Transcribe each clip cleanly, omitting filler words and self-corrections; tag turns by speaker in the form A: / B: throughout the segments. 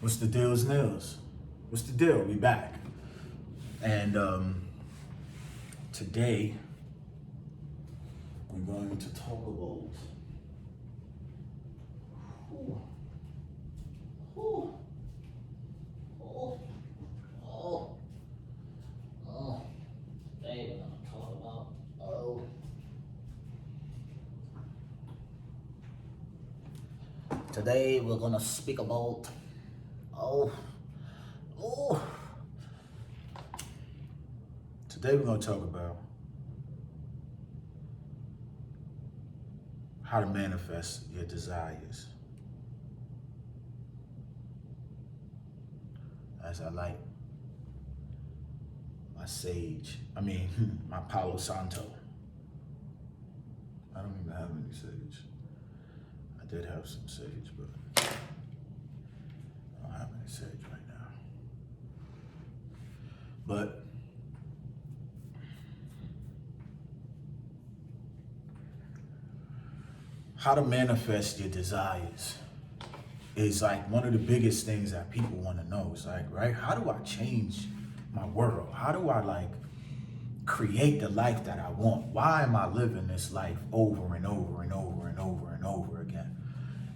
A: What's the deal's nails? What's the deal? We back. And today we're going to talk about oh, today we're gonna talk about today we're gonna speak about today we're going to talk about how to manifest your desires. As I light my sage, my Palo Santo. I don't even have any sage. I did have some sage, but I don't have any sage right now. But how to manifest your desires is like one of the biggest things that people want to know. It's like, right? How do I change my world? How do I like create the life that I want? Why am I living this life over and over and over and over and over again?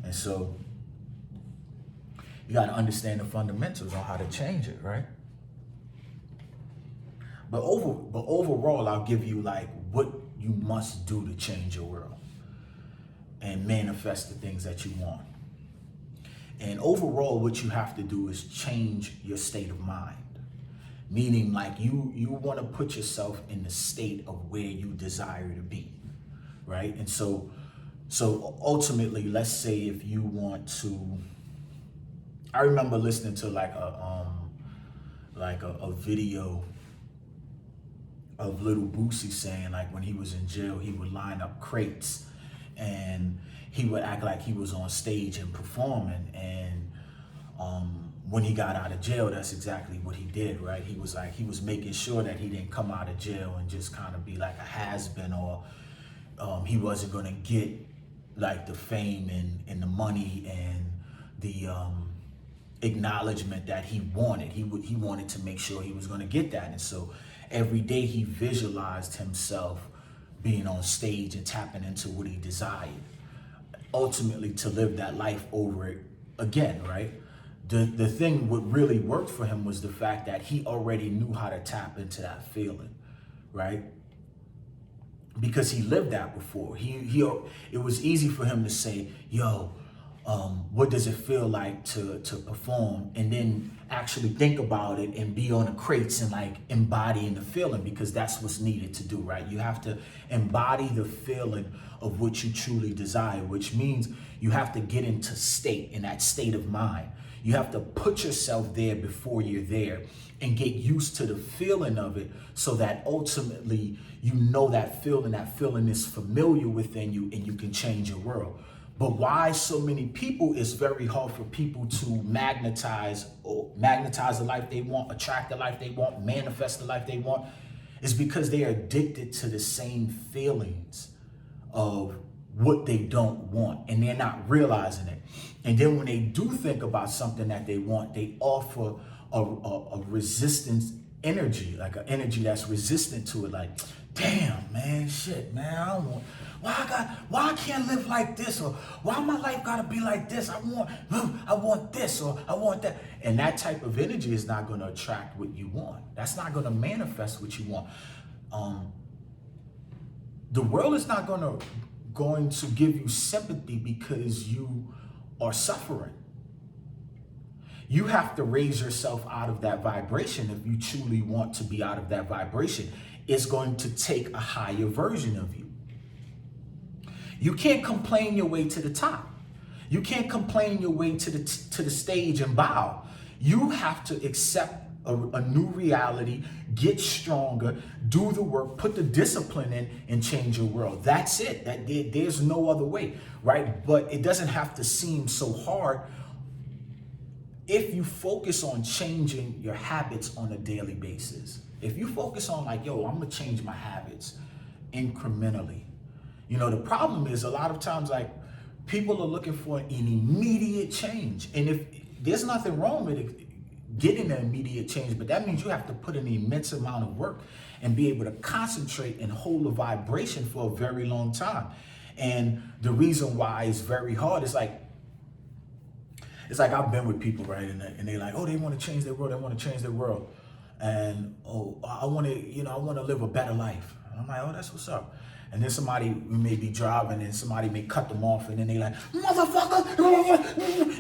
A: And so you got to understand the fundamentals on how to change it, right? But overall, I'll give you like what you must do to change your world and manifest the things that you want. And overall, what you have to do is change your state of mind. Meaning like you want to put yourself in the state of where you desire to be, right? And so ultimately, let's say if you want to, I remember listening to like a video of Little Boosie saying like when he was in jail, he would line up crates and he would act like he was on stage and performing. And when he got out of jail, that's exactly what he did, right? He was making sure that he didn't come out of jail and just kind of be like a has-been, or he wasn't going to get like the fame and the money and the acknowledgement that he wanted. He wanted to make sure he was going to get that. And so every day he visualized himself being on stage and tapping into what he desired, ultimately to live that life over again, right? The thing what really worked for him was the fact that he already knew how to tap into that feeling, right? Because he lived that before. It was easy for him to say, yo, what does it feel like to perform, and then actually think about it and be on the crates and like embodying the feeling, because that's what's needed to do, right? You have to embody the feeling of what you truly desire, which means you have to get into in that state of mind. You have to put yourself there before you're there and get used to the feeling of it, so that ultimately you know that feeling is familiar within you and you can change your world. But why so many people, it's very hard for people to magnetize the life they want, attract the life they want, manifest the life they want, is because they are addicted to the same feelings of what they don't want, and they're not realizing it. And then when they do think about something that they want, they offer a resistance energy, like an energy that's resistant to it. Like, damn, man, shit, man, I don't want, why I can't live like this, or why my life gotta be like this? I want this, or I want that. And that type of energy is not gonna attract what you want. That's not gonna manifest what you want. The world is not going to give you sympathy because you are suffering. You have to raise yourself out of that vibration if you truly want to be out of that vibration. It's going to take a higher version of you. You can't complain your way to the top. You can't complain your way to the stage and bow. You have to accept a new reality, get stronger, do the work, put the discipline in, and change your world. That's it. There's no other way, right? But it doesn't have to seem so hard if you focus on changing your habits on a daily basis. If you focus on like, yo, I'm gonna change my habits incrementally. You know, the problem is a lot of times like people are looking for an immediate change. And if there's nothing wrong with it, getting an immediate change, but that means you have to put in an immense amount of work and be able to concentrate and hold a vibration for a very long time. And the reason why it's very hard is like, it's like I've been with people, right? And they're like, oh, they want to change their world. They want to change their world. And, oh, I want to live a better life. And I'm like, oh, that's what's up. And then somebody may be driving and somebody may cut them off and then they like, motherfucker,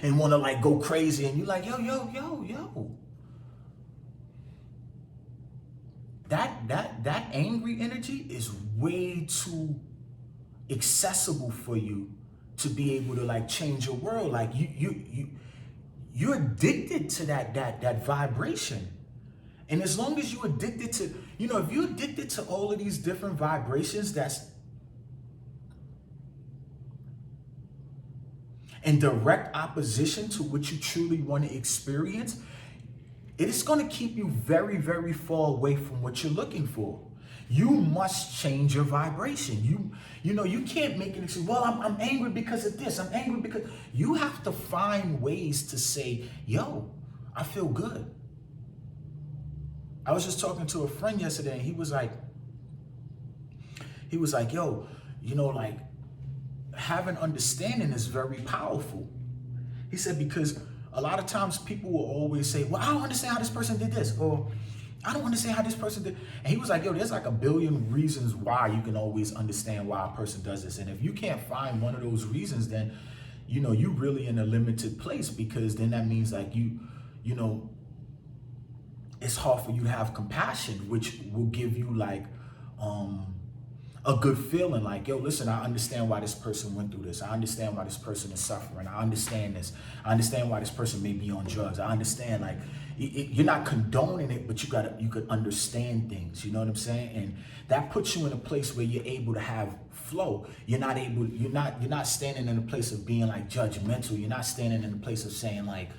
A: and want to like go crazy. And you're like, yo. That angry energy is way too accessible for you to be able to like change your world. Like you're addicted to that vibration. And as long as you're addicted to, if you're addicted to all of these different vibrations that's in direct opposition to what you truly want to experience, it is going to keep you very, very far away from what you're looking for. You must change your vibration. You can't make an excuse. Well, I'm angry because of this. I'm angry because you have to find ways to say, yo, I feel good. I was just talking to a friend yesterday and he was like, yo, like having understanding is very powerful. He said, because a lot of times people will always say, well, I don't understand how this person did this, or I don't understand how this person did. And he was like, yo, there's like a billion reasons why you can always understand why a person does this. And if you can't find one of those reasons, then, you really in a limited place, because then that means like it's hard for you to have compassion, which will give you like a good feeling like, yo, listen, I understand why this person went through this. I understand why this person is suffering. I understand this. I understand why this person may be on drugs. I understand, like, you're not condoning it, but you could understand things. You know what I'm saying? And that puts you in a place where you're able to have flow. You're not standing in a place of being like judgmental. You're not standing in a place of saying like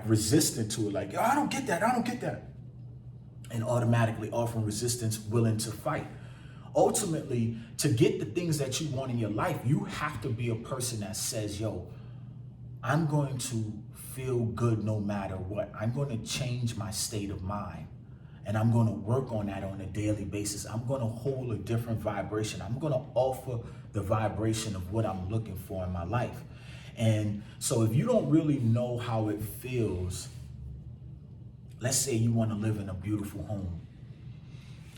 A: resistant to it. Like, yo, I don't get that. And automatically offering resistance, willing to fight. Ultimately, to get the things that you want in your life, you have to be a person that says, yo, I'm going to feel good no matter what. I'm going to change my state of mind. And I'm going to work on that on a daily basis. I'm going to hold a different vibration. I'm going to offer the vibration of what I'm looking for in my life. And so if you don't really know how it feels, let's say you want to live in a beautiful home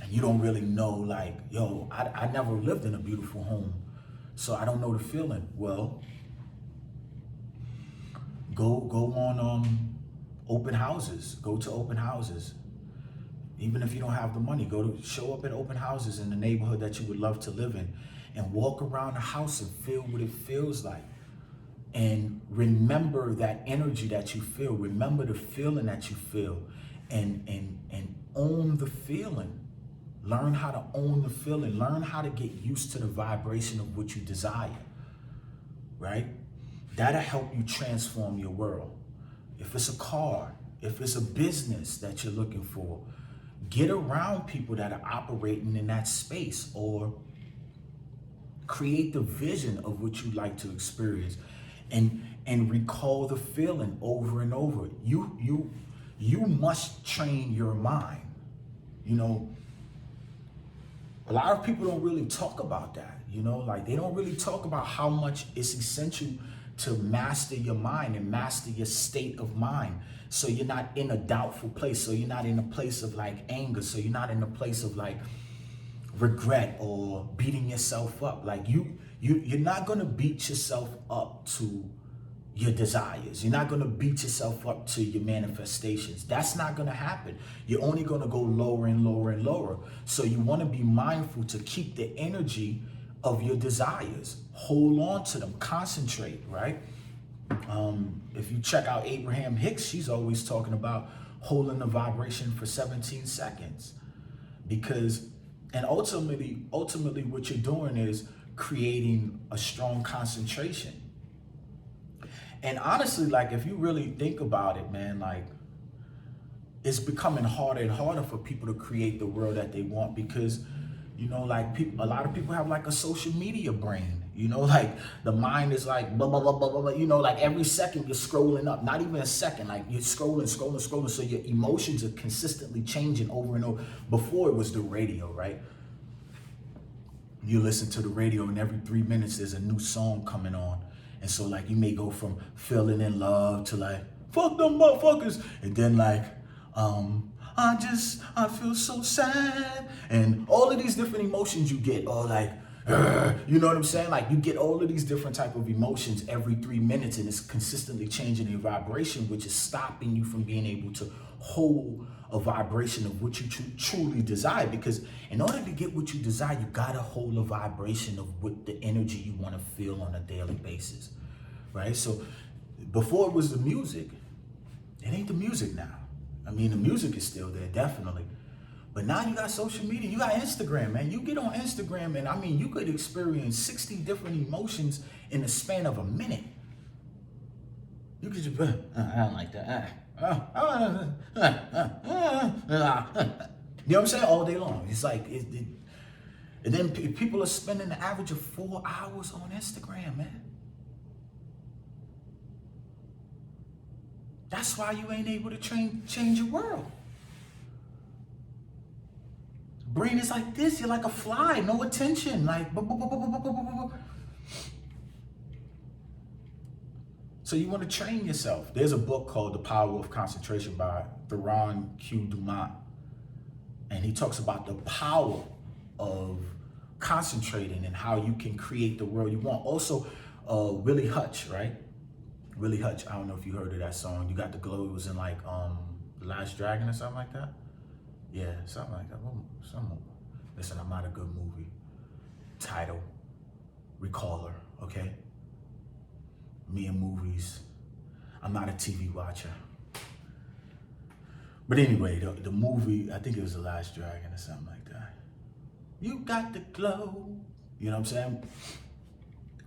A: and you don't really know, like, yo, I never lived in a beautiful home, so I don't know the feeling. Well, go on open houses. Go to open houses. Even if you don't have the money, show up at open houses in the neighborhood that you would love to live in and walk around the house and feel what it feels like. And remember that energy that you feel. Remember the feeling that you feel, and own the feeling. Learn how to own the feeling. Learn how to get used to the vibration of what you desire, right? That'll help you transform your world. If it's a car, if it's a business that you're looking for, get around people that are operating in that space, or create the vision of what you'd like to experience. And recall the feeling over and over. You must train your mind. A lot of people don't really talk about that. Like they don't really talk about how much it's essential to master your mind and master your state of mind. So you're not in a doubtful place. So you're not in a place of like anger. So you're not in a place of like regret or beating yourself up. Like you're not going to beat yourself up to your desires. You're not going to beat yourself up to your manifestations. That's not going to happen. You're only going to go lower and lower and lower. So you want to be mindful to keep the energy of your desires. Hold on to them. Concentrate, right? If you check out Abraham Hicks, she's always talking about holding the vibration for 17 seconds. And ultimately what you're doing is creating a strong concentration. And honestly, like if you really think about it, man, like it's becoming harder and harder for people to create the world that they want, because like a lot of people have like a social media brain, You know, like the mind is like blah, blah, blah, blah, blah, blah. You know, like every second you're scrolling up, not even a second, like you're scrolling, scrolling, scrolling. So your emotions are consistently changing over and over. Before it was the radio, right? You listen to the radio and every 3 minutes there's a new song coming on. And so like you may go from feeling in love to like, fuck them motherfuckers. And then like, I feel so sad. And all of these different emotions you get, or like, you know what I'm saying? Like you get all of these different type of emotions every 3 minutes, and it's consistently changing your vibration, which is stopping you from being able to hold a vibration of what you truly desire. Because in order to get what you desire, you gotta hold a vibration of what the energy you want to feel on a daily basis, right? So before it was the music, it ain't the music now. I mean, the music is still there, definitely. But now you got social media, you got Instagram, man. You get on Instagram and I mean, you could experience 60 different emotions in the span of a minute. You could just, I don't like that. You know what I'm saying? All day long. It's like, and then people are spending an average of 4 hours on Instagram, man. That's why you ain't able to change your world. Brain is like this. You're like a fly, no attention. Like, so you want to train yourself. There's a book called The Power of Concentration by Theron Q. Dumont. And he talks about the power of concentrating and how you can create the world you want. Also, Willie Hutch, right? Willie Hutch, I don't know if you heard of that song. You Got the Glow. It was in like The Last Dragon or something like that. Yeah, something like that. Listen, I'm not a good movie. Title, Recaller, okay? Me and movies. I'm not a TV watcher. But anyway, the movie, I think it was The Last Dragon or something like that. You got the glow. You know what I'm saying?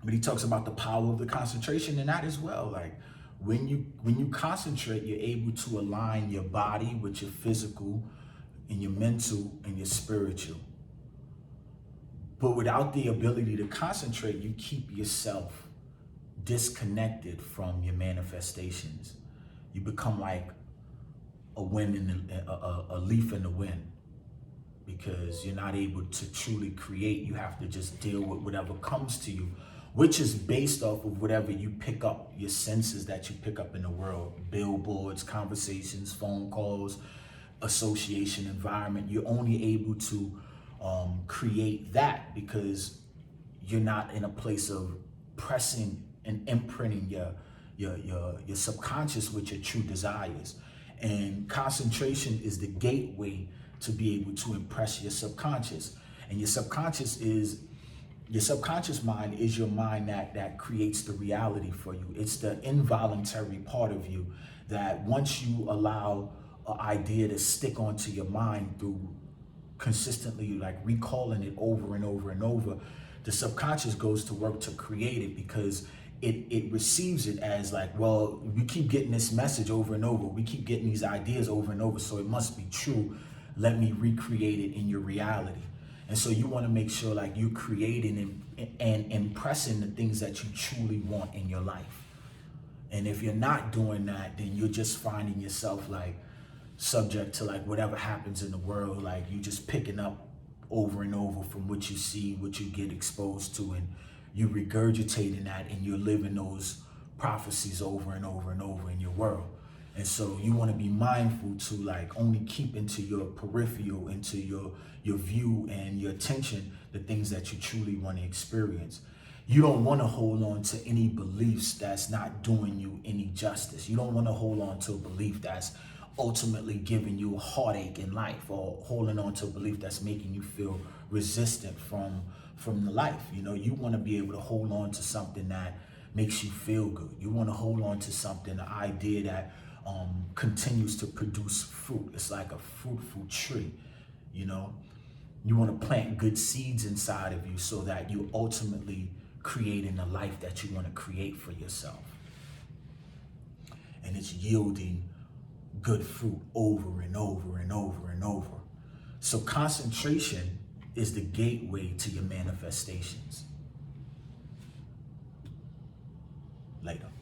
A: But he talks about the power of the concentration in that as well. Like when you concentrate, you're able to align your body with your physical and your mental and your spiritual. But without the ability to concentrate, you keep yourself disconnected from your manifestations. You become like a leaf in the wind, because you're not able to truly create. You have to just deal with whatever comes to you, which is based off of whatever you pick up, your senses that you pick up in the world, billboards, conversations, phone calls, association, environment. You're only able to create that because you're not in a place of pressing and imprinting your subconscious with your true desires. And concentration is the gateway to be able to impress your subconscious. And your subconscious mind is your mind that creates the reality for you. It's the involuntary part of you that once you allow an idea to stick onto your mind through consistently like recalling it over and over and over, the subconscious goes to work to create it, because it receives it as like, well, we keep getting this message over and over. We keep getting these ideas over and over, so it must be true. Let me recreate it in your reality. And so you want to make sure like you're creating and impressing the things that you truly want in your life. And if you're not doing that, then you're just finding yourself like subject to like whatever happens in the world. Like you just picking up over and over from what you see, what you get exposed to, and you regurgitating that, and you're living those prophecies over and over and over in your world. And so you want to be mindful to like only keep into your peripheral, into your view and your attention, the things that you truly want to experience. You don't want to hold on to any beliefs that's not doing you any justice. You don't want to hold on to a belief that's ultimately giving you a heartache in life, or holding on to a belief that's making you feel resistant from the life. You know, you want to be able to hold on to something that makes you feel good. You want to hold on to something, the idea that continues to produce fruit. It's like a fruitful tree, you know. You want to plant good seeds inside of you so that you ultimately creating the life that you want to create for yourself. And it's yielding good fruit over and over and over and over. So concentration is the gateway to your manifestations. Later.